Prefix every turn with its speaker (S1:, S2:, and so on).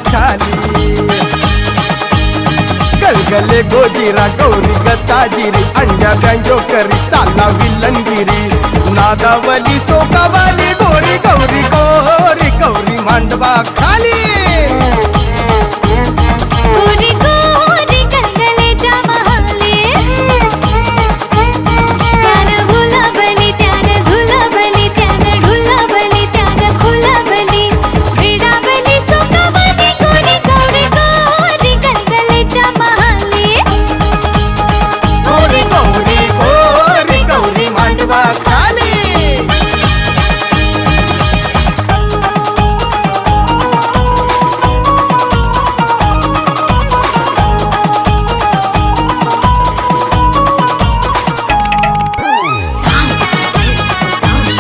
S1: खाली गलगले गोजीरा गौरी गसाजिरी अंड्या बँजो करी साला विलनगिरी नादावली